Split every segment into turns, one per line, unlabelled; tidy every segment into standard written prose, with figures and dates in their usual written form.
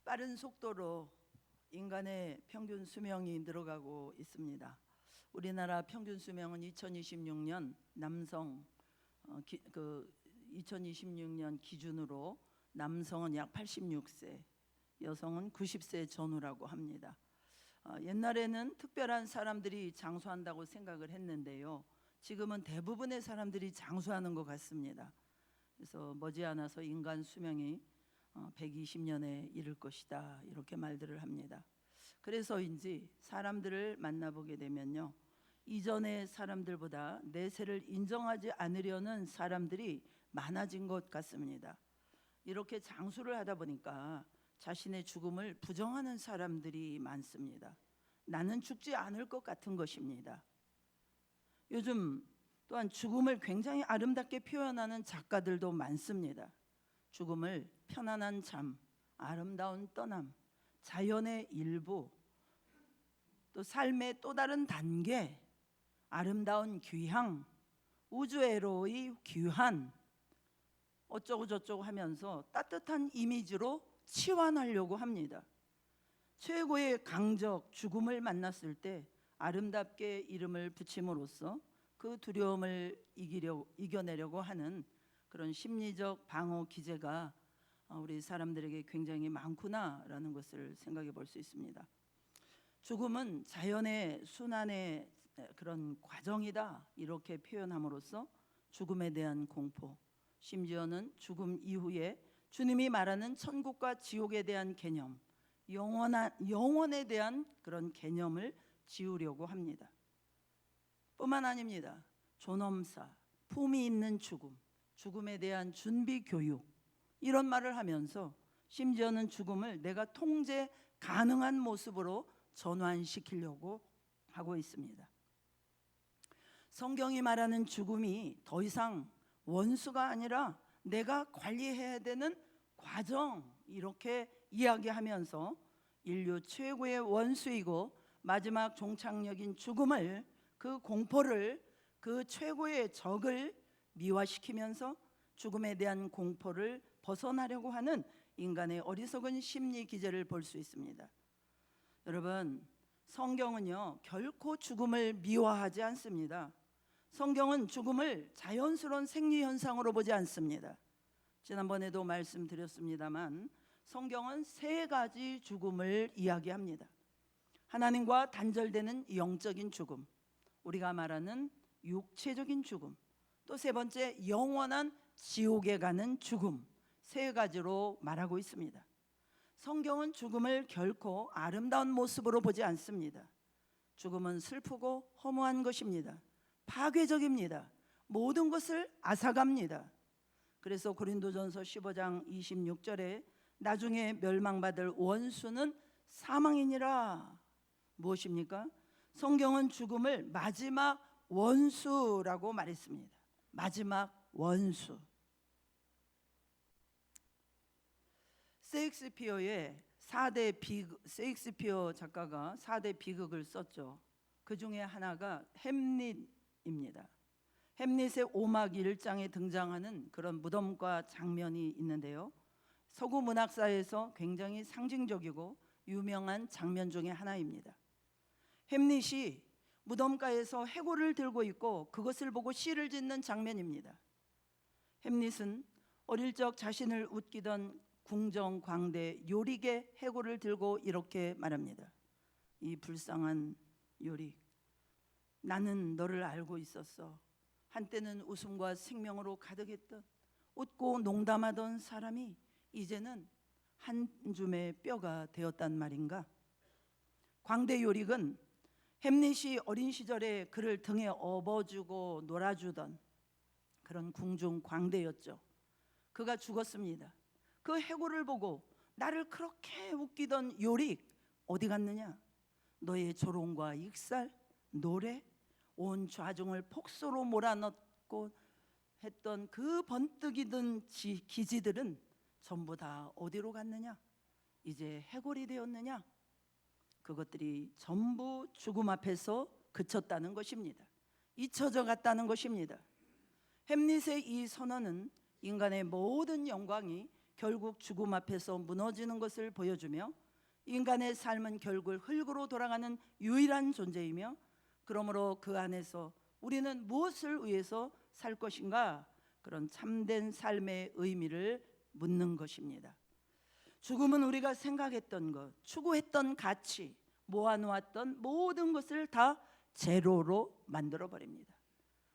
빠른 속도로 인간의 평균 수명이 늘어가고 있습니다. 우리나라 평균 수명은 2026년 남성 2026년 기준으로 남성은 약 86세, 여성은 90세 전후라고 합니다. 옛날에는 특별한 사람들이 장수한다고 생각을 했는데요. 지금은 대부분의 사람들이 장수하는 것 같습니다. 그래서 머지않아서 인간 수명이 120년에 이를 것이다, 이렇게 말들을 합니다. 그래서인지 사람들을 만나보게 되면요, 이전의 사람들보다 내세를 인정하지 않으려는 사람들이 많아진 것 같습니다. 이렇게 장수를 하다 보니까 자신의 죽음을 부정하는 사람들이 많습니다. 나는 죽지 않을 것 같은 것입니다. 요즘 또한 죽음을 굉장히 아름답게 표현하는 작가들도 많습니다. 죽음을 편안한 잠, 아름다운 떠남, 자연의 일부, 또 삶의 또 다른 단계, 아름다운 귀향, 우주에로의 귀환, 어쩌고 저쩌고 하면서 따뜻한 이미지로 치환하려고 합니다. 최고의 강적 죽음을 만났을 때 아름답게 이름을 붙임으로써 그 두려움을 이겨내려고 하는 그런 심리적 방어 기제가 우리 사람들에게 굉장히 많구나라는 것을 생각해 볼 수 있습니다. 죽음은 자연의 순환의 그런 과정이다, 이렇게 표현함으로써 죽음에 대한 공포, 심지어는 죽음 이후에 주님이 말하는 천국과 지옥에 대한 개념, 영원에 대한 그런 개념을 지우려고 합니다. 뿐만 아닙니다. 존엄사, 품위 있는 죽음, 죽음에 대한 준비 교육, 이런 말을 하면서 심지어는 죽음을 내가 통제 가능한 모습으로 전환시키려고 하고 있습니다. 성경이 말하는 죽음이 더 이상 원수가 아니라 내가 관리해야 되는 과정, 이렇게 이야기하면서 인류 최고의 원수이고 마지막 종착역인 죽음을, 그 공포를, 그 최고의 적을 미화시키면서 죽음에 대한 공포를 벗어나려고 하는 인간의 어리석은 심리 기제를 볼 수 있습니다. 여러분, 성경은요 결코 죽음을 미화하지 않습니다. 성경은 죽음을 자연스러운 생리 현상으로 보지 않습니다. 지난번에도 말씀드렸습니다만 성경은 세 가지 죽음을 이야기합니다. 하나님과 단절되는 영적인 죽음, 우리가 말하는 육체적인 죽음, 또 세 번째 영원한 지옥에 가는 죽음, 세 가지로 말하고 있습니다. 성경은 죽음을 결코 아름다운 모습으로 보지 않습니다. 죽음은 슬프고 허무한 것입니다. 파괴적입니다. 모든 것을 앗아갑니다. 그래서 고린도전서 15장 26절에 나중에 멸망받을 원수는 사망이니라. 무엇입니까? 성경은 죽음을 마지막 원수라고 말했습니다. 마지막 원수. 셰익스피어 작가가 4대 비극을 썼죠. 그 중에 하나가 햄릿입니다. 햄릿의 5막 1장에 등장하는 그런 무덤과 장면이 있는데요, 서구 문학사에서 굉장히 상징적이고 유명한 장면 중에 하나입니다. 햄릿이 무덤가에서 해골을 들고 있고 그것을 보고 시를 짓는 장면입니다. 햄릿은 어릴 적 자신을 웃기던 궁정 광대 요릭의 해골을 들고 이렇게 말합니다. 이 불쌍한 요릭, 나는 너를 알고 있었어. 한때는 웃음과 생명으로 가득했던, 웃고 농담하던 사람이 이제는 한 줌의 뼈가 되었단 말인가. 광대 요릭은 햄릿이 어린 시절에 그를 등에 업어주고 놀아주던 그런 궁중 광대였죠. 그가 죽었습니다. 그 해골을 보고 나를 그렇게 웃기던 요릭 어디 갔느냐? 너의 조롱과 익살, 노래, 온 좌중을 폭소로 몰아넣고 했던 그 번뜩이 든 기지들은 전부 다 어디로 갔느냐? 이제 해골이 되었느냐? 그것들이 전부 죽음 앞에서 그쳤다는 것입니다. 잊혀져 갔다는 것입니다. 햄릿의 이 선언은 인간의 모든 영광이 결국 죽음 앞에서 무너지는 것을 보여주며 인간의 삶은 결국 흙으로 돌아가는 유일한 존재이며 그러므로 그 안에서 우리는 무엇을 위해서 살 것인가? 그런 참된 삶의 의미를 묻는 것입니다. 죽음은 우리가 생각했던 것, 추구했던 가치, 모아놓았던 모든 것을 다 제로로 만들어 버립니다.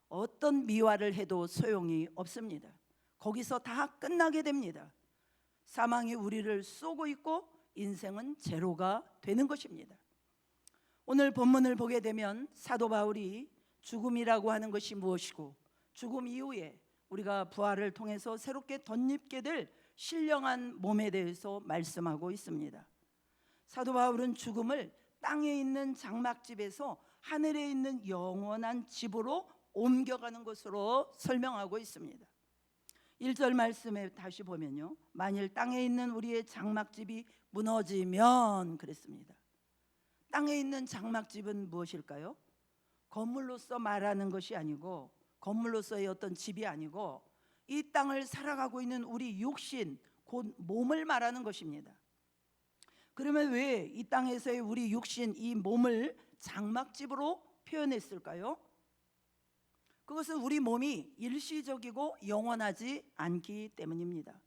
어떤 미화를 해도 소용이 없습니다. 거기서 다 끝나게 됩니다. 사망이 우리를 쏘고 있고 인생은 제로가 되는 것입니다. 오늘 본문을 보게 되면 사도 바울이 죽음이라고 하는 것이 무엇이고 죽음 이후에 우리가 부활을 통해서 새롭게 덧입게 될 신령한 몸에 대해서 말씀하고 있습니다. 사도 바울은 죽음을 땅에 있는 장막집에서 하늘에 있는 영원한 집으로 옮겨가는 것으로 설명하고 있습니다. 1절 말씀에 다시 보면요, 만일 땅에 있는 우리의 장막집이 무너지면 그랬습니다. 땅에 있는 장막집은 무엇일까요? 건물로서 말하는 것이 아니고, 건물로서의 어떤 집이 아니고 이 땅을 살아가고 있는 우리 육신, 곧 몸을 말하는 것입니다. 그러면 왜 이 땅에서의 우리 육신, 이 몸을 장막집으로 표현했을까요? 그것은 우리 몸이 일시적이고 영원하지 않기 때문입니다.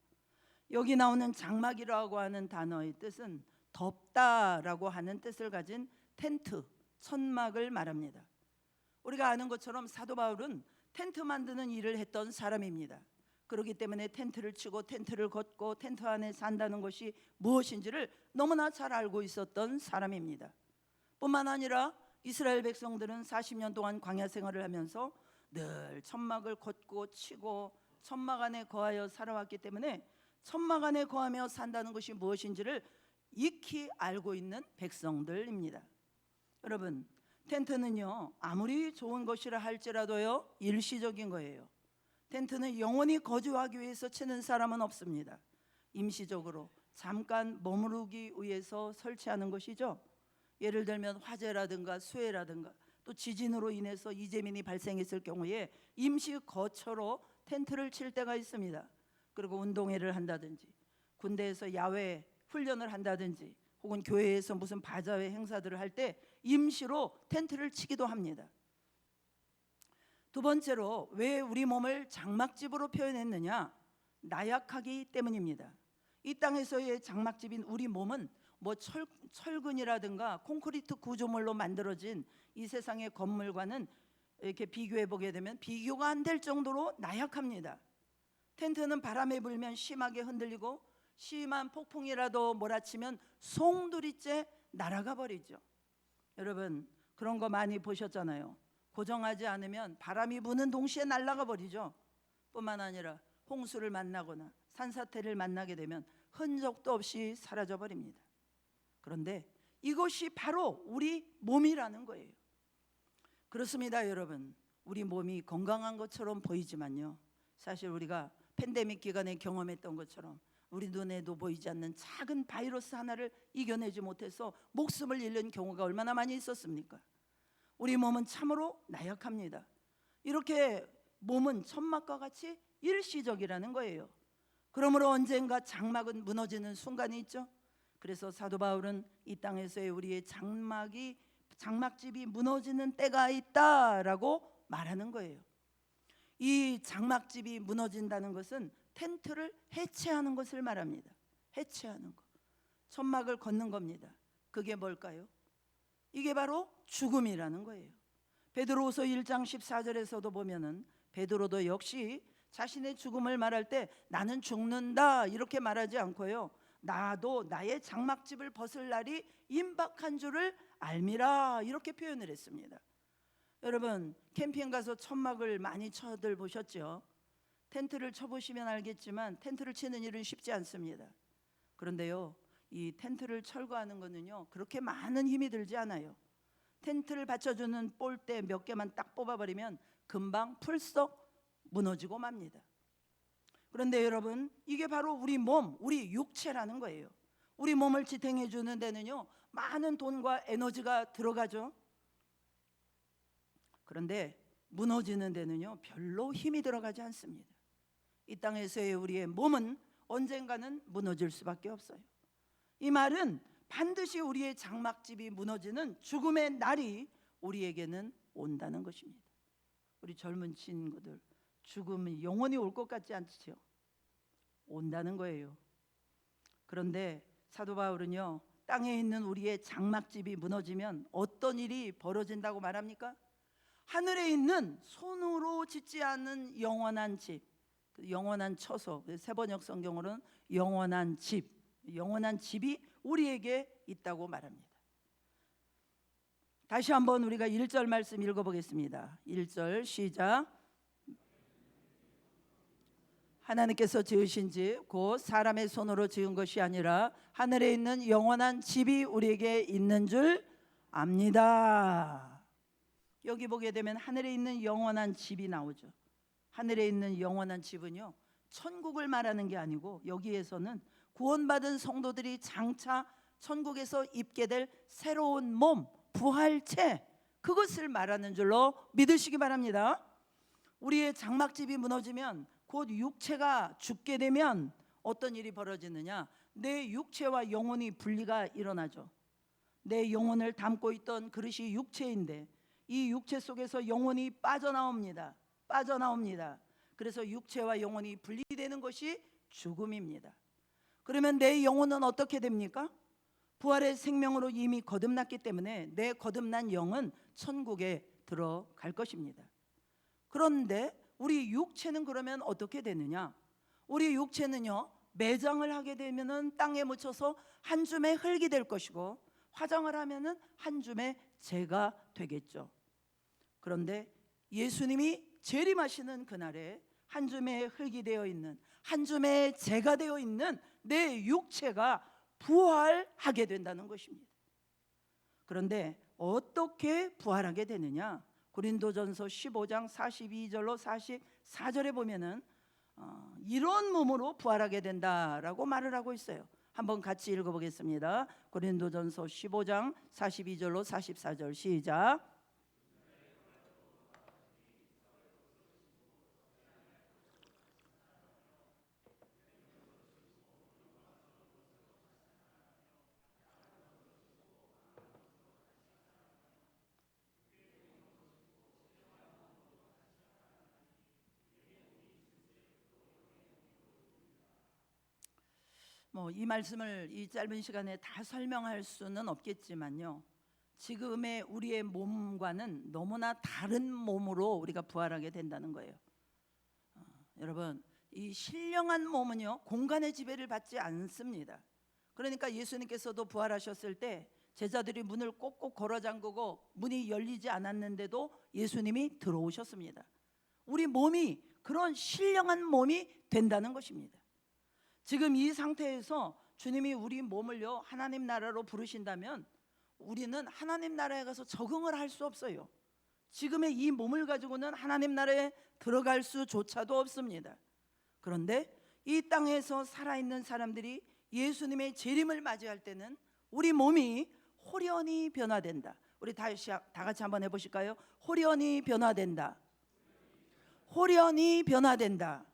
여기 나오는 장막이라고 하는 단어의 뜻은 덮다라고 하는 뜻을 가진 텐트, 천막을 말합니다. 우리가 아는 것처럼 사도 바울은 텐트 만드는 일을 했던 사람입니다. 그렇기 때문에 텐트를 치고 텐트를 걷고 텐트 안에 산다는 것이 무엇인지를 너무나 잘 알고 있었던 사람입니다. 뿐만 아니라 이스라엘 백성들은 40년 동안 광야 생활을 하면서 늘 천막을 걷고 치고 천막 안에 거하여 살아왔기 때문에 천막 안에 거하며 산다는 것이 무엇인지를 익히 알고 있는 백성들입니다. 여러분, 텐트는요, 아무리 좋은 것이라 할지라도요, 일시적인 거예요. 텐트는 영원히 거주하기 위해서 치는 사람은 없습니다. 임시적으로 잠깐 머무르기 위해서 설치하는 것이죠. 예를 들면 화재라든가 수해라든가 또 지진으로 인해서 이재민이 발생했을 경우에 임시 거처로 텐트를 칠 때가 있습니다. 그리고 운동회를 한다든지 군대에서 야외 훈련을 한다든지 혹은 교회에서 무슨 바자회 행사들을 할 때 임시로 텐트를 치기도 합니다. 두 번째로 왜 우리 몸을 장막집으로 표현했느냐? 나약하기 때문입니다. 이 땅에서의 장막집인 우리 몸은 뭐 철근이라든가 콘크리트 구조물로 만들어진 이 세상의 건물과는 이렇게 비교해 보게 되면 비교가 안 될 정도로 나약합니다. 텐트는 바람에 불면 심하게 흔들리고 심한 폭풍이라도 몰아치면 송두리째 날아가 버리죠. 여러분, 그런 거 많이 보셨잖아요. 고정하지 않으면 바람이 부는 동시에 날아가 버리죠. 뿐만 아니라 홍수를 만나거나 산사태를 만나게 되면 흔적도 없이 사라져 버립니다. 그런데 이것이 바로 우리 몸이라는 거예요. 그렇습니다, 여러분. 우리 몸이 건강한 것처럼 보이지만요, 사실 우리가 팬데믹 기간에 경험했던 것처럼 우리 눈에도 보이지 않는 작은 바이러스 하나를 이겨내지 못해서 목숨을 잃는 경우가 얼마나 많이 있었습니까? 우리 몸은 참으로 나약합니다. 이렇게 몸은 천막과 같이 일시적이라는 거예요. 그러므로 언젠가 장막은 무너지는 순간이 있죠. 그래서 사도 바울은 이 땅에서의 우리의 장막집이 무너지는 때가 있다라고 말하는 거예요. 이 장막집이 무너진다는 것은 텐트를 해체하는 것을 말합니다. 해체하는 것, 천막을 걷는 겁니다. 그게 뭘까요? 이게 바로 죽음이라는 거예요. 베드로후서 1장 14절에서도 보면은 베드로도 역시 자신의 죽음을 말할 때 나는 죽는다 이렇게 말하지 않고요, 나도 나의 장막집을 벗을 날이 임박한 줄을 알미라 이렇게 표현을 했습니다. 여러분, 캠핑 가서 천막을 많이 쳐들 보셨죠? 텐트를 쳐보시면 알겠지만 텐트를 치는 일은 쉽지 않습니다. 그런데요, 이 텐트를 철거하는 거는요 그렇게 많은 힘이 들지 않아요. 텐트를 받쳐주는 볼대 몇 개만 딱 뽑아버리면 금방 풀썩 무너지고 맙니다. 그런데 여러분, 이게 바로 우리 몸, 우리 육체라는 거예요. 우리 몸을 지탱해 주는 데는요 많은 돈과 에너지가 들어가죠. 그런데 무너지는 데는요 별로 힘이 들어가지 않습니다. 이 땅에서의 우리의 몸은 언젠가는 무너질 수밖에 없어요. 이 말은 반드시 우리의 장막집이 무너지는 죽음의 날이 우리에게는 온다는 것입니다. 우리 젊은 친구들, 죽음이 영원히 올 것 같지 않지요? 온다는 거예요. 그런데 사도 바울은요, 땅에 있는 우리의 장막집이 무너지면 어떤 일이 벌어진다고 말합니까? 하늘에 있는 손으로 짓지 않은 영원한 집, 영원한 처소, 세번역 성경으로는 영원한 집, 영원한 집이 우리에게 있다고 말합니다. 다시 한번 우리가 1절 말씀 읽어보겠습니다. 1절 시작. 하나님께서 지으신 집 곧 사람의 손으로 지은 것이 아니라 하늘에 있는 영원한 집이 우리에게 있는 줄 압니다. 여기 보게 되면 하늘에 있는 영원한 집이 나오죠. 하늘에 있는 영원한 집은요, 천국을 말하는 게 아니고 여기에서는 구원받은 성도들이 장차 천국에서 입게 될 새로운 몸, 부활체, 그것을 말하는 줄로 믿으시기 바랍니다. 우리의 장막집이 무너지면, 곧 육체가 죽게 되면 어떤 일이 벌어지느냐? 내 육체와 영혼이 분리가 일어나죠. 내 영혼을 담고 있던 그릇이 육체인데 이 육체 속에서 영혼이 빠져나옵니다. 그래서 육체와 영혼이 분리되는 것이 죽음입니다. 그러면 내 영혼은 어떻게 됩니까? 부활의 생명으로 이미 거듭났기 때문에 내 거듭난 영은 천국에 들어갈 것입니다. 그런데 우리 육체는 그러면 어떻게 되느냐? 우리 육체는요, 매장을 하게 되면은 땅에 묻혀서 한 줌의 흙이 될 것이고, 화장을 하면은 한 줌의 재가 되겠죠. 그런데 예수님이 재림하시는 그날에 한 줌의 흙이 되어 있는, 한 줌의 재가 되어 있는 내 육체가 부활하게 된다는 것입니다. 그런데 어떻게 부활하게 되느냐? 고린도전서 15장 42절로 44절에 보면은 이런 몸으로 부활하게 된다라고 말을 하고 있어요. 한번 같이 읽어보겠습니다. 고린도전서 15장 42절로 44절 시작. 이 말씀을 이 짧은 시간에 다 설명할 수는 없겠지만요, 지금의 우리의 몸과는 너무나 다른 몸으로 우리가 부활하게 된다는 거예요. 여러분, 이 신령한 몸은요, 공간의 지배를 받지 않습니다. 그러니까 예수님께서도 부활하셨을 때 제자들이 문을 꼭꼭 걸어 잠그고 문이 열리지 않았는데도 예수님이 들어오셨습니다. 우리 몸이 그런 신령한 몸이 된다는 것입니다. 지금 이 상태에서 주님이 우리 몸을요, 하나님 나라로 부르신다면 우리는 하나님 나라에 가서 적응을 할 수 없어요. 지금의 이 몸을 가지고는 하나님 나라에 들어갈 수조차도 없습니다. 그런데 이 땅에서 살아있는 사람들이 예수님의 재림을 맞이할 때는 우리 몸이 호련히 변화된다. 우리 다 같이 한번 해보실까요? 호련히 변화된다. 호련히 변화된다.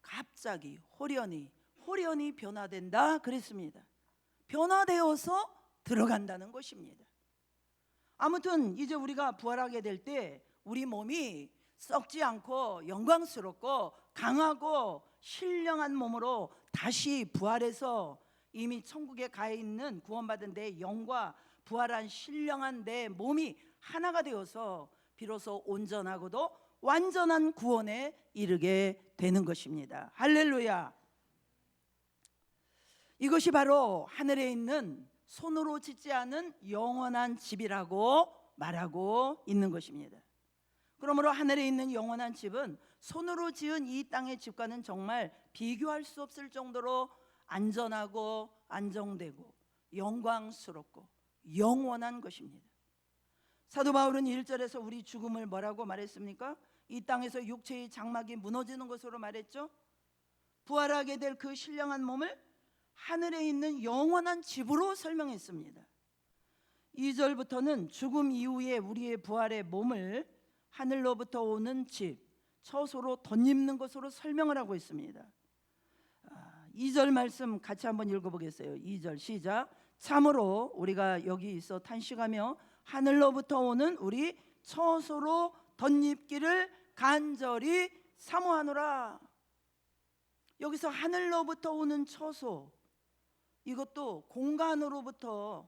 갑자기 호련히 변화된다 그랬습니다. 변화되어서 들어간다는 것입니다. 아무튼 이제 우리가 부활하게 될 때 우리 몸이 썩지 않고 영광스럽고 강하고 신령한 몸으로 다시 부활해서 이미 천국에 가 있는 구원받은 내 영과 부활한 신령한 내 몸이 하나가 되어서 비로소 온전하고도 완전한 구원에 이르게 되는 것입니다. 할렐루야. 이것이 바로 하늘에 있는 손으로 짓지 않은 영원한 집이라고 말하고 있는 것입니다. 그러므로 하늘에 있는 영원한 집은 손으로 지은 이 땅의 집과는 정말 비교할 수 없을 정도로 안전하고 안정되고 영광스럽고 영원한 것입니다. 사도 바울은 1절에서 우리 죽음을 뭐라고 말했습니까? 이 땅에서 육체의 장막이 무너지는 것으로 말했죠. 부활하게 될 그 신령한 몸을 하늘에 있는 영원한 집으로 설명했습니다. 2절부터는 죽음 이후에 우리의 부활의 몸을 하늘로부터 오는 집, 처소로 덧입는 것으로 설명을 하고 있습니다. 2절 말씀 같이 한번 읽어보겠어요. 2절 시작. 참으로 우리가 여기 있어 탄식하며 하늘로부터 오는 우리 처소로 덧입기를 간절히 사모하노라. 여기서 하늘로부터 오는 처소, 이것도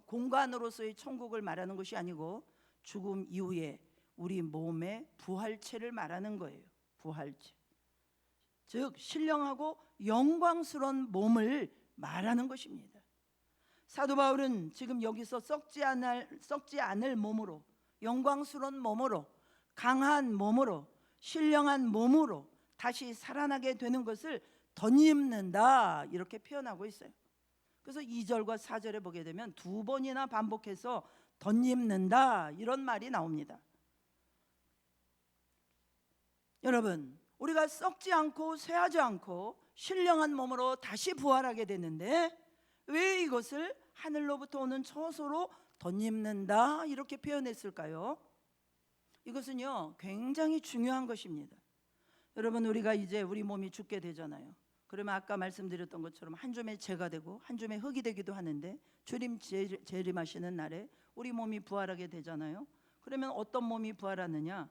공간으로서의 천국을 말하는 것이 아니고 죽음 이후에 우리 몸의 부활체를 말하는 거예요. 부활체, 즉 신령하고 영광스러운 몸을 말하는 것입니다. 사도 바울은 지금 여기서 썩지 않을 몸으로, 영광스러운 몸으로, 강한 몸으로, 신령한 몸으로 다시 살아나게 되는 것을 덧입는다, 이렇게 표현하고 있어요. 그래서 2절과 4절에 보게 되면 두 번이나 반복해서 덧입는다, 이런 말이 나옵니다. 여러분, 우리가 썩지 않고 쇠하지 않고 신령한 몸으로 다시 부활하게 되는데 왜 이것을 하늘로부터 오는 처소로 덧입는다, 이렇게 표현했을까요? 이것은요 굉장히 중요한 것입니다. 여러분, 우리가 이제 우리 몸이 죽게 되잖아요. 그러면 아까 말씀드렸던 것처럼 한 줌의 재가 되고 한 줌의 흙이 되기도 하는데, 주님 재림하시는 날에 우리 몸이 부활하게 되잖아요. 그러면 어떤 몸이 부활하느냐?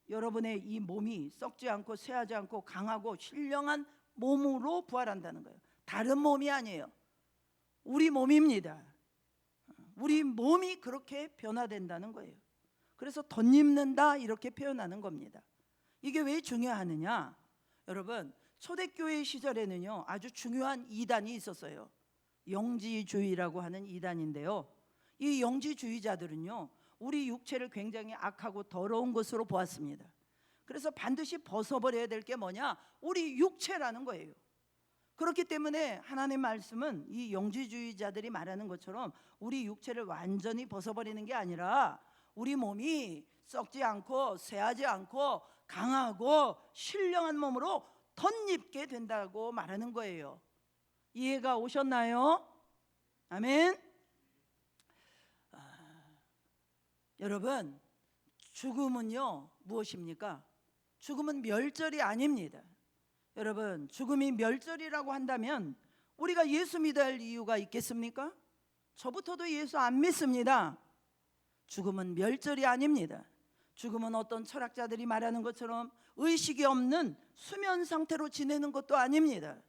여러분의 이 몸이 썩지 않고 쇠하지 않고 강하고 신령한 몸으로 부활한다는 거예요. 다른 몸이 아니에요. 우리 몸입니다. 우리 몸이 그렇게 변화된다는 거예요. 그래서 덧입는다, 이렇게 표현하는 겁니다. 이게 왜 중요하느냐? 여러분, 초대교회 시절에는요 아주 중요한 이단이 있었어요. 영지주의라고 하는 이단인데요, 이 영지주의자들은요 우리 육체를 굉장히 악하고 더러운 것으로 보았습니다. 그래서 반드시 벗어버려야 될 게 뭐냐? 우리 육체라는 거예요. 그렇기 때문에 하나님의 말씀은 이 영지주의자들이 말하는 것처럼 우리 육체를 완전히 벗어버리는 게 아니라 우리 몸이 썩지 않고 쇠하지 않고 강하고 신령한 몸으로 덧입게 된다고 말하는 거예요. 이해가 오셨나요? 아멘. 여러분, 죽음은요 무엇입니까? 죽음은 멸절이 아닙니다. 여러분, 죽음이 멸절이라고 한다면 우리가 예수 믿어야 할 이유가 있겠습니까? 저부터도 예수 안 믿습니다. 죽음은 멸절이 아닙니다. 죽음은 어떤 철학자들이 말하는 것처럼 의식이 없는 수면 상태로 지내는 것도 아닙니다.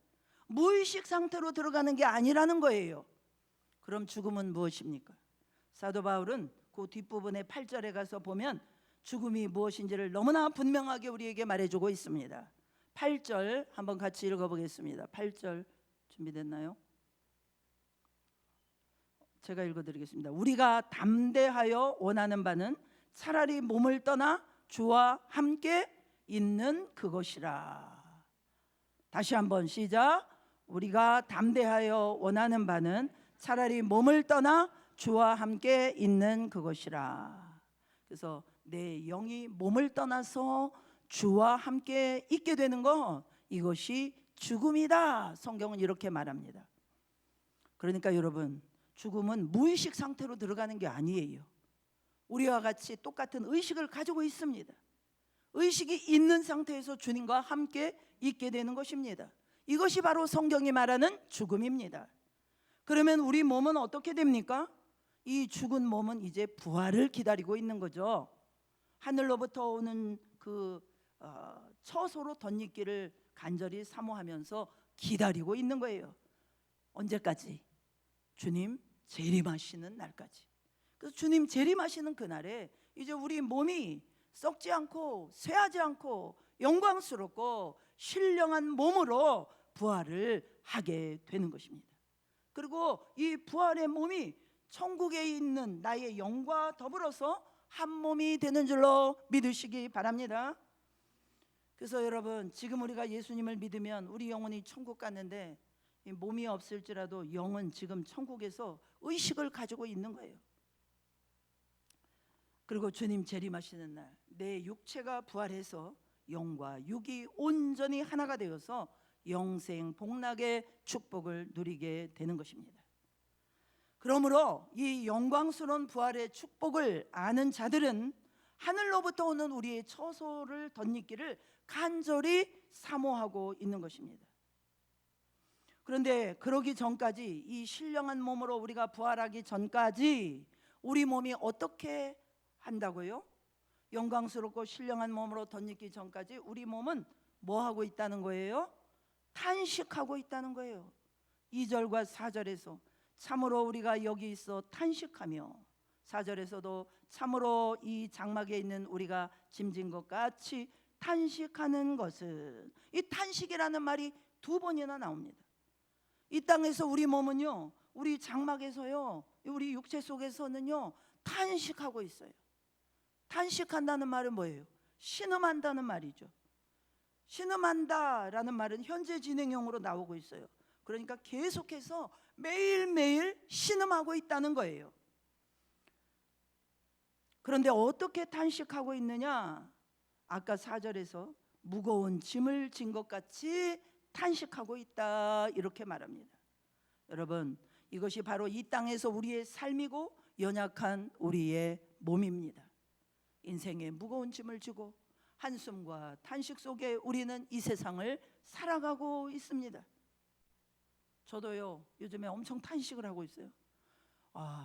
무의식 상태로 들어가는 게 아니라는 거예요. 그럼 죽음은 무엇입니까? 사도 바울은 그 뒷부분의 8절에 가서 보면 죽음이 무엇인지를 너무나 분명하게 우리에게 말해주고 있습니다. 8절 한번 같이 읽어보겠습니다. 8절 준비됐나요? 제가 읽어드리겠습니다. 우리가 담대하여 원하는 바는 차라리 몸을 떠나 주와 함께 있는 그것이라. 다시 한번 시작. 우리가 담대하여 원하는 바는 차라리 몸을 떠나 주와 함께 있는 그것이라. 그래서 내 영이 몸을 떠나서 주와 함께 있게 되는 것, 이것이 죽음이다. 성경은 이렇게 말합니다. 그러니까 여러분, 죽음은 무의식 상태로 들어가는 게 아니에요. 우리와 같이 똑같은 의식을 가지고 있습니다. 의식이 있는 상태에서 주님과 함께 있게 되는 것입니다. 이것이 바로 성경이 말하는 죽음입니다. 그러면 우리 몸은 어떻게 됩니까? 이 죽은 몸은 이제 부활을 기다리고 있는 거죠. 하늘로부터 오는 그 처소로 덧입기를 간절히 사모하면서 기다리고 있는 거예요. 언제까지? 주님 재림하시는 날까지. 그래서 주님 재림하시는 그날에 이제 우리 몸이 썩지 않고 쇠하지 않고 영광스럽고 신령한 몸으로 부활을 하게 되는 것입니다. 그리고 이 부활의 몸이 천국에 있는 나의 영과 더불어서 한 몸이 되는 줄로 믿으시기 바랍니다. 그래서 여러분, 지금 우리가 예수님을 믿으면 우리 영혼이 천국 갔는데 몸이 없을지라도 영은 지금 천국에서 의식을 가지고 있는 거예요. 그리고 주님 재림하시는 날 내 육체가 부활해서 영과 육이 온전히 하나가 되어서 영생 복락의 축복을 누리게 되는 것입니다. 그러므로 이 영광스러운 부활의 축복을 아는 자들은 하늘로부터 오는 우리의 처소를 덧입기를 간절히 사모하고 있는 것입니다. 그런데 그러기 전까지, 이 신령한 몸으로 우리가 부활하기 전까지 우리 몸이 어떻게 한다고요? 영광스럽고 신령한 몸으로 덧입기 전까지 우리 몸은 뭐 하고 있다는 거예요? 탄식하고 있다는 거예요. 2절과 4절에서 참으로 우리가 여기 있어 탄식하며, 4절에서도 참으로 이 장막에 있는 우리가 짐진 것 같이 탄식하는 것은, 이 탄식이라는 말이 2번이나 나옵니다. 이 땅에서 우리 몸은요, 우리 장막에서요, 우리 육체 속에서는요 탄식하고 있어요. 탄식한다는 말은 뭐예요? 신음한다는 말이죠. 신음한다라는 말은 현재 진행형으로 나오고 있어요. 그러니까 계속해서 매일매일 신음하고 있다는 거예요. 그런데 어떻게 탄식하고 있느냐? 아까 4절에서 무거운 짐을 진 것 같이 탄식하고 있다, 이렇게 말합니다. 여러분, 이것이 바로 이 땅에서 우리의 삶이고 연약한 우리의 몸입니다. 인생의 무거운 짐을 지고 한숨과 탄식 속에 우리는 이 세상을 살아가고 있습니다. 저도요, 요즘에 엄청 탄식을 하고 있어요.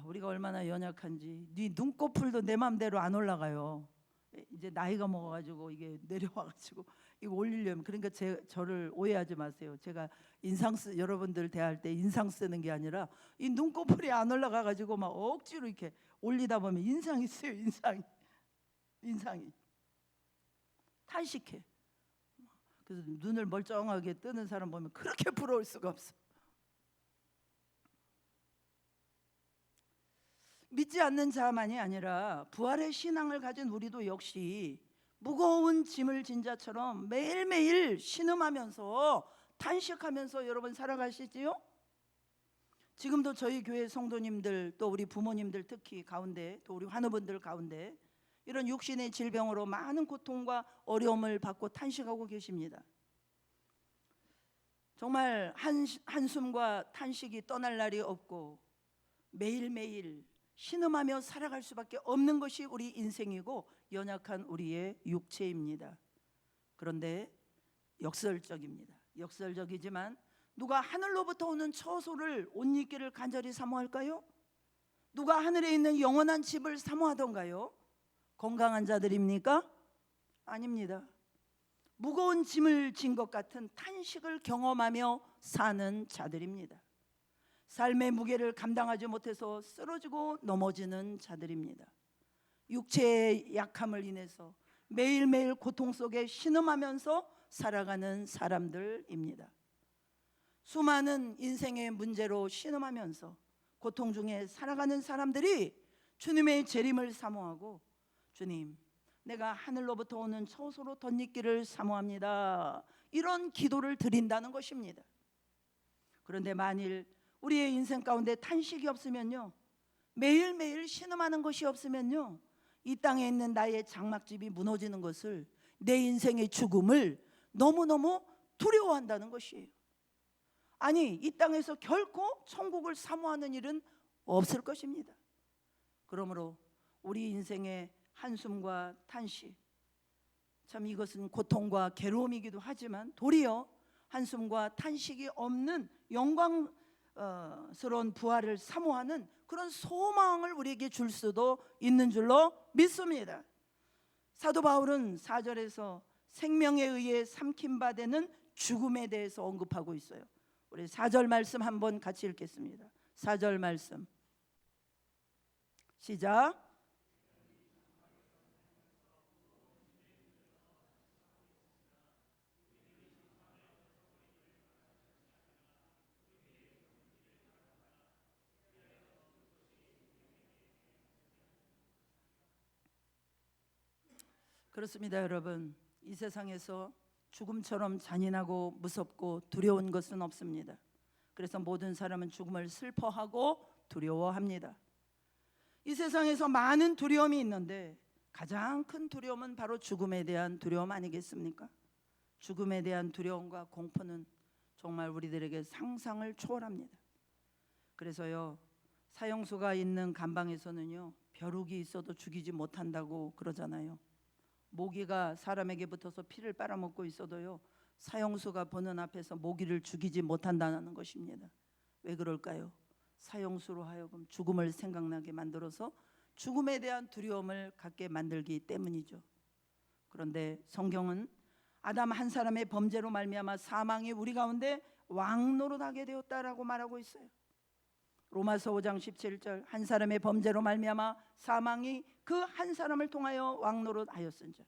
우리가 얼마나 연약한지. 네 눈꺼풀도 내 맘대로 안 올라가요. 이제 나이가 먹어가지고 이게 내려와가지고 이거 올리려면, 그러니까 저를 오해하지 마세요. 제가 여러분들 대할 때 인상 쓰는 게 아니라 이 눈꺼풀이 안 올라가가지고 막 억지로 이렇게 올리다 보면 인상이 쓰요. 인상이 탄식해. 그래서 눈을 멀쩡하게 뜨는 사람 보면 그렇게 부러울 수가 없어. 믿지 않는 자만이 아니라 부활의 신앙을 가진 우리도 역시 무거운 짐을 진 자처럼 매일매일 신음하면서 탄식하면서 여러분 살아가시지요? 지금도 저희 교회 성도님들, 또 우리 부모님들 특히 가운데, 또 우리 환우분들 가운데 이런 육신의 질병으로 많은 고통과 어려움을 받고 탄식하고 계십니다. 정말 한숨과 탄식이 떠날 날이 없고 매일매일 신음하며 살아갈 수밖에 없는 것이 우리 인생이고 연약한 우리의 육체입니다. 그런데 역설적입니다. 역설적이지만 누가 하늘로부터 오는 처소를, 옷 입기를 간절히 사모할까요? 누가 하늘에 있는 영원한 집을 사모하던가요? 건강한 자들입니까? 아닙니다. 무거운 짐을 진 것 같은 탄식을 경험하며 사는 자들입니다. 삶의 무게를 감당하지 못해서 쓰러지고 넘어지는 자들입니다. 육체의 약함을 인해서 매일매일 고통 속에 신음하면서 살아가는 사람들입니다. 수많은 인생의 문제로 신음하면서 고통 중에 살아가는 사람들이 주님의 재림을 사모하고, 주님, 내가 하늘로부터 오는 처소로 덧입기를 사모합니다, 이런 기도를 드린다는 것입니다. 그런데 만일 우리의 인생 가운데 탄식이 없으면요, 매일매일 신음하는 것이 없으면요, 이 땅에 있는 나의 장막집이 무너지는 것을, 내 인생의 죽음을 너무너무 두려워한다는 것이에요. 아니, 이 땅에서 결코 천국을 사모하는 일은 없을 것입니다. 그러므로 우리 인생의 한숨과 탄식, 참 이것은 고통과 괴로움이기도 하지만 도리어 한숨과 탄식이 없는 영광스러운 부활을 사모하는 그런 소망을 우리에게 줄 수도 있는 줄로 믿습니다. 사도 바울은 4절에서 생명에 의해 삼킴바 되는 죽음에 대해서 언급하고 있어요. 우리 4절 말씀 한번 같이 읽겠습니다. 4절 말씀 시작. 그렇습니다, 여러분. 이 세상에서 죽음처럼 잔인하고 무섭고 두려운 것은 없습니다. 그래서 모든 사람은 죽음을 슬퍼하고 두려워합니다. 이 세상에서 많은 두려움이 있는데 가장 큰 두려움은 바로 죽음에 대한 두려움 아니겠습니까? 죽음에 대한 두려움과 공포는 정말 우리들에게 상상을 초월합니다. 그래서요, 사형수가 있는 감방에서는요, 벼룩이 있어도 죽이지 못한다고 그러잖아요. 모기가 사람에게 붙어서 피를 빨아먹고 있어도요, 사형수가 보는 앞에서 모기를 죽이지 못한다는 것입니다. 왜 그럴까요? 사형수로 하여금 죽음을 생각나게 만들어서 죽음에 대한 두려움을 갖게 만들기 때문이죠. 그런데 성경은 아담 한 사람의 범죄로 말미암아 사망이 우리 가운데 왕노릇하게 되었다라고 말하고 있어요. 로마서 5장 17절, 한 사람의 범죄로 말미암아 사망이 그 한 사람을 통하여 왕노릇하였은즉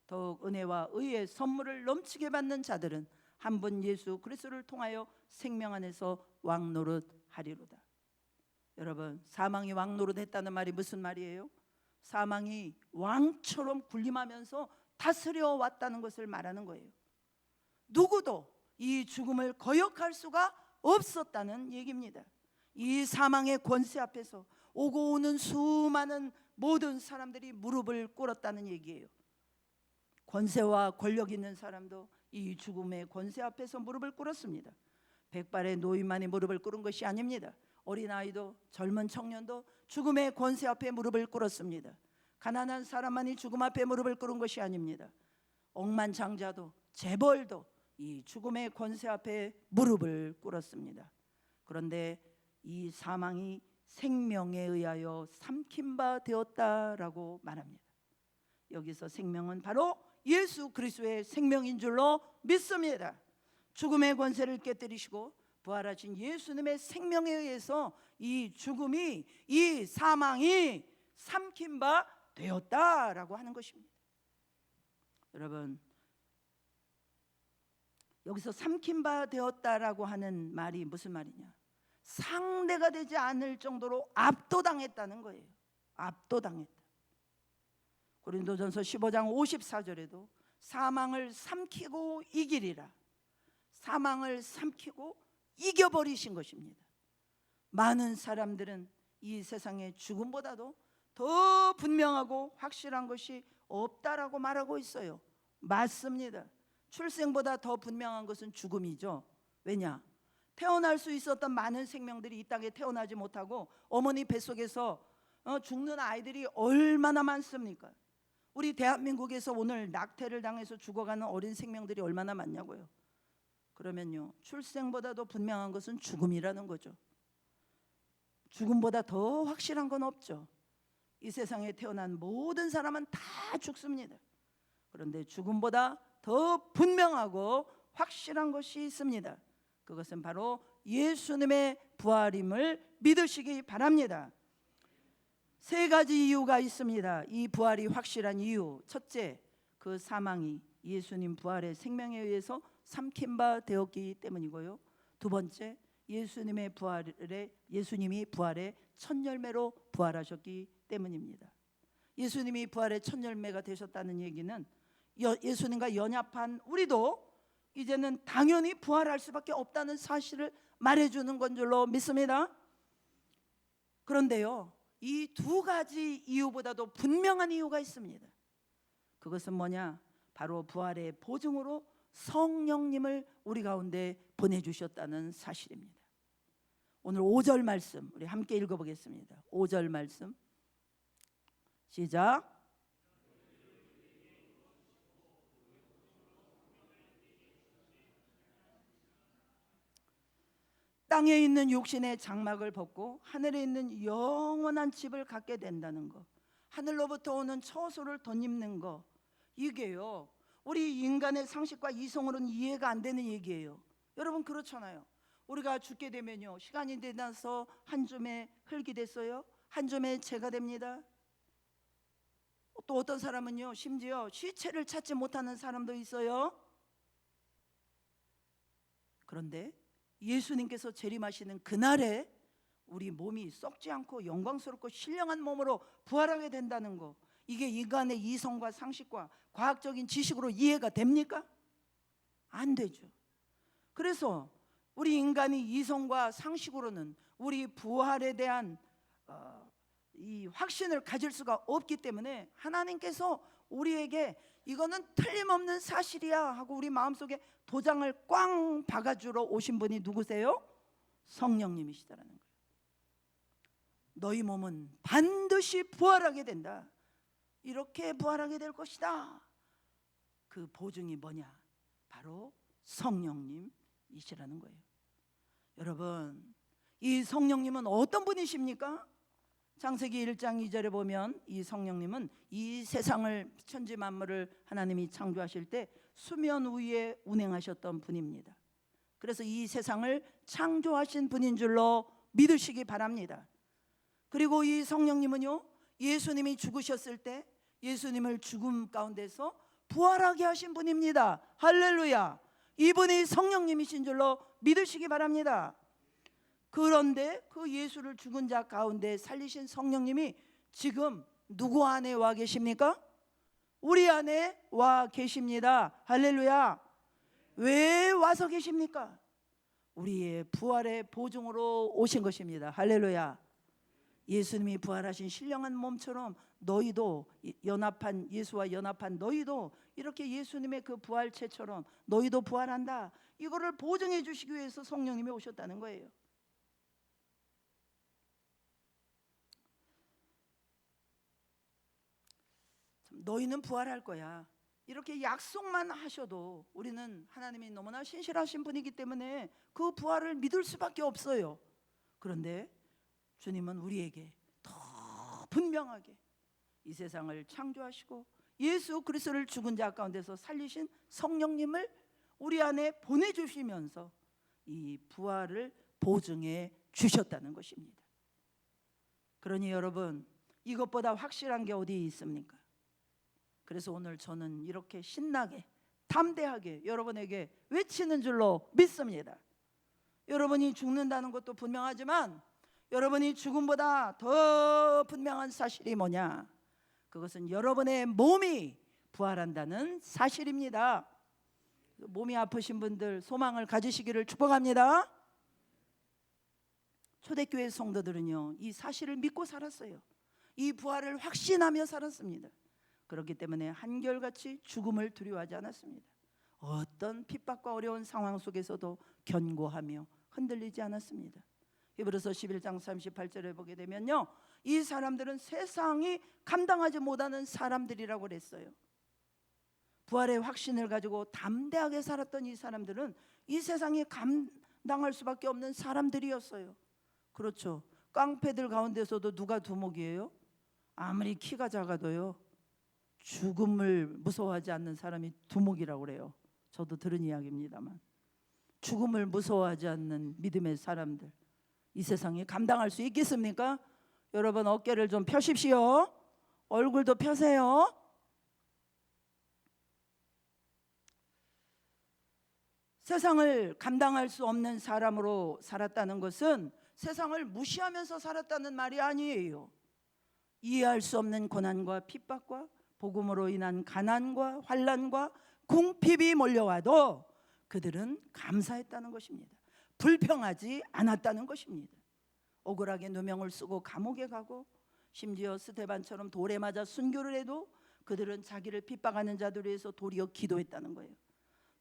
더욱 은혜와 의의 선물을 넘치게 받는 자들은 한 분 예수 그리스도를 통하여 생명 안에서 왕노릇하리로다. 여러분, 사망이 왕노릇했다는 말이 무슨 말이에요? 사망이 왕처럼 군림하면서 다스려 왔다는 것을 말하는 거예요. 누구도 이 죽음을 거역할 수가 없었다는 얘기입니다. 이 사망의 권세 앞에서 오고 오는 수많은 모든 사람들이 무릎을 꿇었다는 얘기예요. 권세와 권력 있는 사람도 이 죽음의 권세 앞에서 무릎을 꿇었습니다. 백발의 노인만이 무릎을 꿇은 것이 아닙니다. 어린아이도 젊은 청년도 죽음의 권세 앞에 무릎을 꿇었습니다. 가난한 사람만이 죽음 앞에 무릎을 꿇은 것이 아닙니다. 억만장자도 재벌도 이 죽음의 권세 앞에 무릎을 꿇었습니다. 그런데 이 사망이 생명에 의하여 삼킨 바 되었다라고 말합니다. 여기서 생명은 바로 예수 그리스도의 생명인 줄로 믿습니다. 죽음의 권세를 깨뜨리시고 부활하신 예수님의 생명에 의해서 이 죽음이, 이 사망이 삼킨 바 되었다라고 하는 것입니다. 여러분, 여기서 삼킨 바 되었다라고 하는 말이 무슨 말이냐? 상대가 되지 않을 정도로 압도당했다는 거예요. 압도당했다. 고린도전서 15장 54절에도 사망을 삼키고 이기리라, 사망을 삼키고 이겨버리신 것입니다. 많은 사람들은 이 세상의 죽음보다도 더 분명하고 확실한 것이 없다라고 말하고 있어요. 맞습니다. 출생보다 더 분명한 것은 죽음이죠. 왜냐? 태어날 수 있었던 많은 생명들이 이 땅에 태어나지 못하고 어머니 뱃속에서 죽는 아이들이 얼마나 많습니까? 우리 대한민국에서 오늘 낙태를 당해서 죽어가는 어린 생명들이 얼마나 많냐고요. 그러면요, 출생보다도 분명한 것은 죽음이라는 거죠. 죽음보다 더 확실한 건 없죠. 이 세상에 태어난 모든 사람은 다 죽습니다. 그런데 죽음보다 더 분명하고 확실한 것이 있습니다. 그것은 바로 예수님의 부활임을 믿으시기 바랍니다. 세 가지 이유가 있습니다. 이 부활이 확실한 이유. 첫째, 그 사망이 예수님 부활의 생명에 의해서 삼킨 바 되었기 때문이고요. 두 번째, 예수님이 부활의 첫 열매로 부활하셨기 때문입니다. 예수님이 부활의 첫 열매가 되셨다는 얘기는 예수님과 연합한 우리도 이제는 당연히 부활할 수밖에 없다는 사실을 말해주는 건 줄로 믿습니다. 그런데요, 이 두 가지 이유보다도 분명한 이유가 있습니다. 그것은 뭐냐? 바로 부활의 보증으로 성령님을 우리 가운데 보내주셨다는 사실입니다. 오늘 5절 말씀 우리 함께 읽어보겠습니다. 5절 말씀 시작. 땅에 있는 육신의 장막을 벗고 하늘에 있는 영원한 집을 갖게 된다는 거, 하늘로부터 오는 처소를 덧입는 거, 이게요 우리 인간의 상식과 이성으로는 이해가 안 되는 얘기예요. 여러분 그렇잖아요. 우리가 죽게 되면요, 시간이 지나서 한 줌의 흙이 됐어요. 한 줌의 재가 됩니다. 또 어떤 사람은요, 심지어 시체를 찾지 못하는 사람도 있어요. 그런데 예수님께서 재림하시는 그날에 우리 몸이 썩지 않고 영광스럽고 신령한 몸으로 부활하게 된다는 거, 이게 인간의 이성과 상식과 과학적인 지식으로 이해가 됩니까? 안 되죠. 그래서 우리 인간이 이성과 상식으로는 우리 부활에 대한 이 확신을 가질 수가 없기 때문에 하나님께서 우리에게 이거는 틀림없는 사실이야 하고 우리 마음속에 도장을 꽝 박아주러 오신 분이 누구세요? 성령님이시다라는 거예요. 너희 몸은 반드시 부활하게 된다. 이렇게 부활하게 될 것이다. 그 보증이 뭐냐? 바로 성령님이시라는 거예요. 여러분, 이 성령님은 어떤 분이십니까? 창세기 1장 2절에 보면 이 성령님은 이 세상을, 천지 만물을 하나님이 창조하실 때 수면 위에 운행하셨던 분입니다. 그래서 이 세상을 창조하신 분인 줄로 믿으시기 바랍니다. 그리고 이 성령님은요, 예수님이 죽으셨을 때 예수님을 죽음 가운데서 부활하게 하신 분입니다. 할렐루야. 이분이 성령님이신 줄로 믿으시기 바랍니다. 그런데 그 예수를 죽은 자 가운데 살리신 성령님이 지금 누구 안에 와 계십니까? 우리 안에 와 계십니다. 할렐루야. 왜 와서 계십니까? 우리의 부활의 보증으로 오신 것입니다. 할렐루야. 예수님이 부활하신 신령한 몸처럼 너희도 연합한, 예수와 연합한 너희도 이렇게 예수님의 그 부활체처럼 너희도 부활한다, 이거를 보증해 주시기 위해서 성령님이 오셨다는 거예요. 너희는 부활할 거야, 이렇게 약속만 하셔도 우리는 하나님이 너무나 신실하신 분이기 때문에 그 부활을 믿을 수밖에 없어요. 그런데 주님은 우리에게 더 분명하게 이 세상을 창조하시고 예수 그리스도를 죽은 자 가운데서 살리신 성령님을 우리 안에 보내주시면서 이 부활을 보증해 주셨다는 것입니다. 그러니 여러분, 이것보다 확실한 게 어디 있습니까? 그래서 오늘 저는 이렇게 신나게 담대하게 여러분에게 외치는 줄로 믿습니다. 여러분이 죽는다는 것도 분명하지만 여러분이 죽음보다 더 분명한 사실이 뭐냐? 그것은 여러분의 몸이 부활한다는 사실입니다. 몸이 아프신 분들 소망을 가지시기를 축복합니다. 초대교회 성도들은요, 이 사실을 믿고 살았어요. 이 부활을 확신하며 살았습니다. 그렇기 때문에 한결같이 죽음을 두려워하지 않았습니다. 어떤 핍박과 어려운 상황 속에서도 견고하며 흔들리지 않았습니다. 히브리서 11장 38절에 보게 되면요, 이 사람들은 세상이 감당하지 못하는 사람들이라고 그랬어요. 부활의 확신을 가지고 담대하게 살았던 이 사람들은 이 세상이 감당할 수밖에 없는 사람들이었어요. 그렇죠. 깡패들 가운데서도 누가 두목이에요? 아무리 키가 작아도요, 죽음을 무서워하지 않는 사람이 두목이라고 그래요. 저도 들은 이야기입니다만, 죽음을 무서워하지 않는 믿음의 사람들, 이 세상에 감당할 수 있겠습니까? 여러분, 어깨를 좀 펴십시오. 얼굴도 펴세요. 세상을 감당할 수 없는 사람으로 살았다는 것은 세상을 무시하면서 살았다는 말이 아니에요. 이해할 수 없는 고난과 핍박과 복음으로 인한 가난과 환난과 궁핍이 몰려와도 그들은 감사했다는 것입니다. 불평하지 않았다는 것입니다. 억울하게 누명을 쓰고 감옥에 가고 심지어 스데반처럼 돌에 맞아 순교를 해도 그들은 자기를 핍박하는 자들을 위해서 도리어 기도했다는 거예요.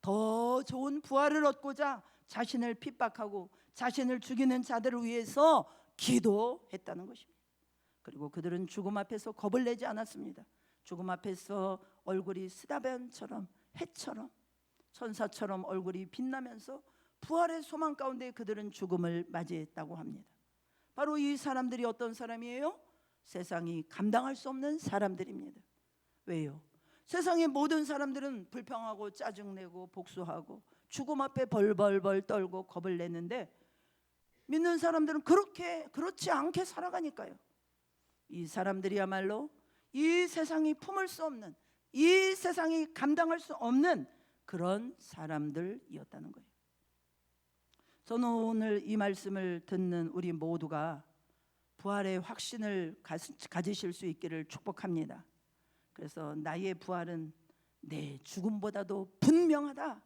더 좋은 부활을 얻고자 자신을 핍박하고 자신을 죽이는 자들을 위해서 기도했다는 것입니다. 그리고 그들은 죽음 앞에서 겁을 내지 않았습니다. 죽음 앞에서 얼굴이 스데반처럼 해처럼 천사처럼 얼굴이 빛나면서 부활의 소망 가운데 그들은 죽음을 맞이했다고 합니다. 바로 이 사람들이 어떤 사람이에요? 세상이 감당할 수 없는 사람들입니다. 왜요? 세상의 모든 사람들은 불평하고 짜증내고 복수하고 죽음 앞에 벌벌벌 떨고 겁을 내는데 믿는 사람들은 그렇지 않게 살아가니까요. 이 사람들이야말로 이 세상이 품을 수 없는, 이 세상이 감당할 수 없는 그런 사람들이었다는 거예요. 저는 오늘 이 말씀을 듣는 우리 모두가 부활의 확신을 가지실 수 있기를 축복합니다. 그래서 나의 부활은 내 죽음보다도 분명하다.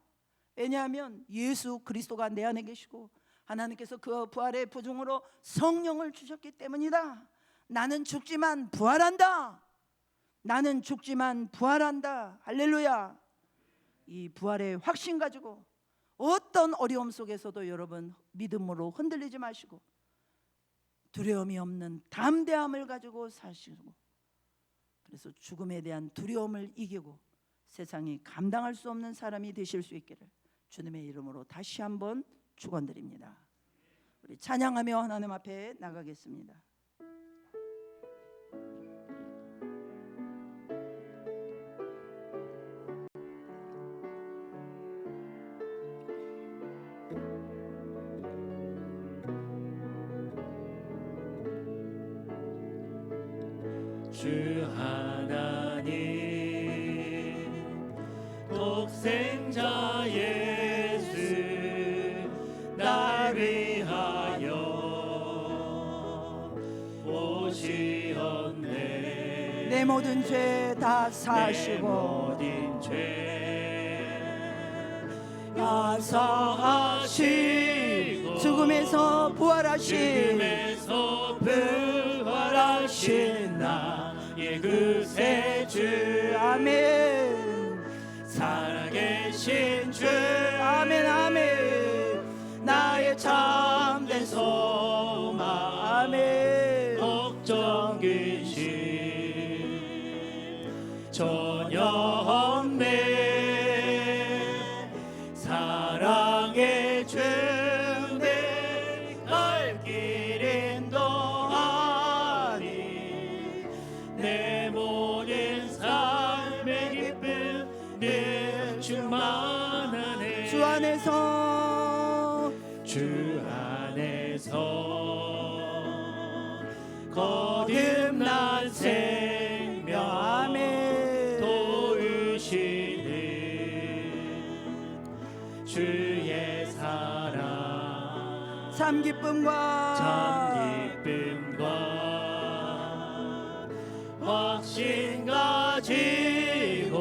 왜냐하면 예수 그리스도가 내 안에 계시고 하나님께서 그 부활의 보증으로 성령을 주셨기 때문이다. 나는 죽지만 부활한다. 나는 죽지만 부활한다. 할렐루야. 이 부활의 확신 가지고 어떤 어려움 속에서도 여러분 믿음으로 흔들리지 마시고 두려움이 없는 담대함을 가지고 사시고, 그래서 죽음에 대한 두려움을 이기고 세상이 감당할 수 없는 사람이 되실 수 있기를 주님의 이름으로 다시 한번 축원드립니다. 우리 찬양하며 하나님 앞에 나가겠습니다.
주 하나님 독생자 예수 날 위하여 오시었네.
내 모든 죄 다
내
사시고
모든 죄 용서하시고
죽음에서 부활하신
죽음에서 부활하신 나의 구세주
아멘.
살아계신 주
아멘 아멘.
나의 참된 소망
아멘.
걱정 근심 전혀 없네. 사랑의 주 내 갈 길 인도하니 내 모든 삶의 기쁨 늘 충만하네.
주 안에서
주 안에서 거듭난 생명
아멘.
도우시는 주의 사랑
참 기쁨과
참 기쁨과 확신 가지고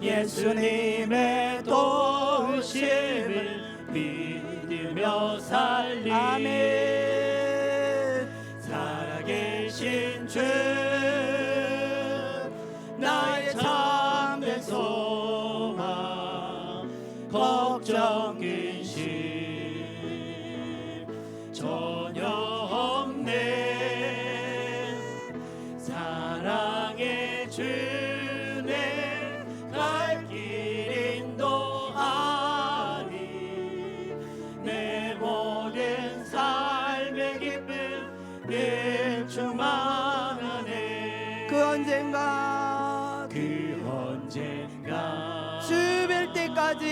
예수님의 도우심을 믿으며 살리
아멘.
살아계신 주 나의 참된 소망 걱정 근심 전혀 없네. 사랑의 주 내 갈 길 인도하니 내 모든 삶의 기쁨 늘 충만하네.
그 언젠가 주 뵐 때까지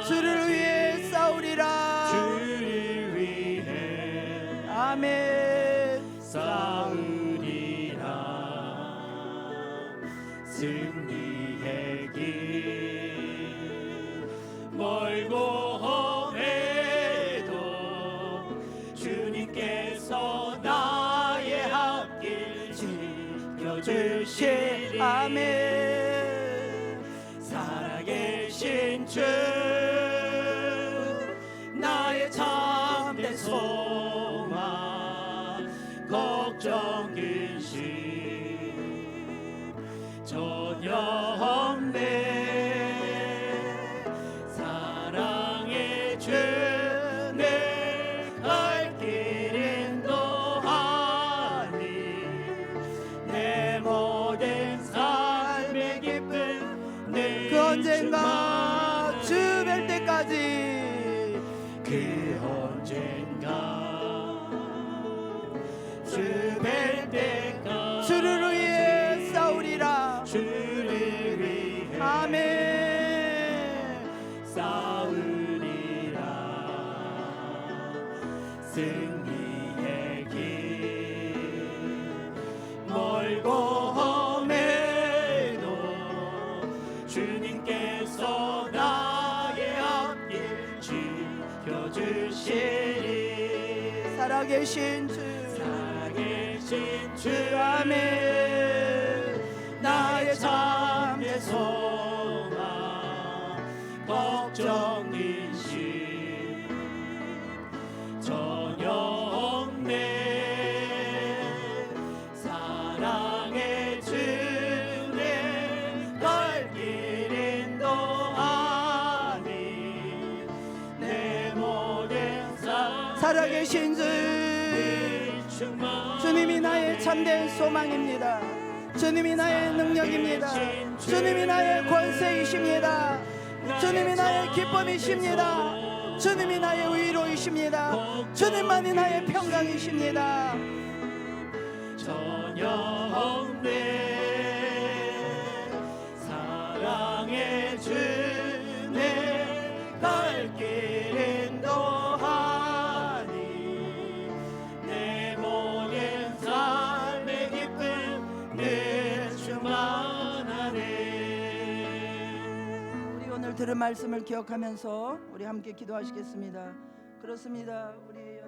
주를 위해 싸우리라.
주를 위해
아멘.
싸우리라. 승리의 길 멀고 험해도 주님께서 나의 앞길 지켜주시리.
아멘.
살아계신 주 나의 참된 소망 걱정 근심 전혀 없네. 사랑의 주 내 갈 길 인도하니 내 모든 삶의 기쁨 늘
그 언젠가 주 뵐 때까지
그 언젠가 주 뵐 때까지
주를 위해 싸우리라.
주를 위해
아멘.
싸우리라. 승리의 길 멀고 험해도 주님께서 나의 앞길 지켜주시리.
살아계신 주
살아계신 주
아멘.
나의 참된 소망 걱정 근심 전혀 없네. 사랑의 주 내 갈 길 인도하니 내 모든 삶
살아계신 주 주님이 나의 참된 소망입니다. 주님이 나의 능력입니다. 주님이 나의 권세이십니다. 주님이 나의 기쁨이십니다. 주님이 나의 위로이십니다. 주님만이 나의 평강이십니다.
전혀 없네. 사랑의 주내 갈 길 인도하니 내 모든 삶의 기쁨 늘 충만하네.
우리 오늘 들은 말씀을 기억하면서 우리 함께 기도하시겠습니다. 그렇습니다. 우리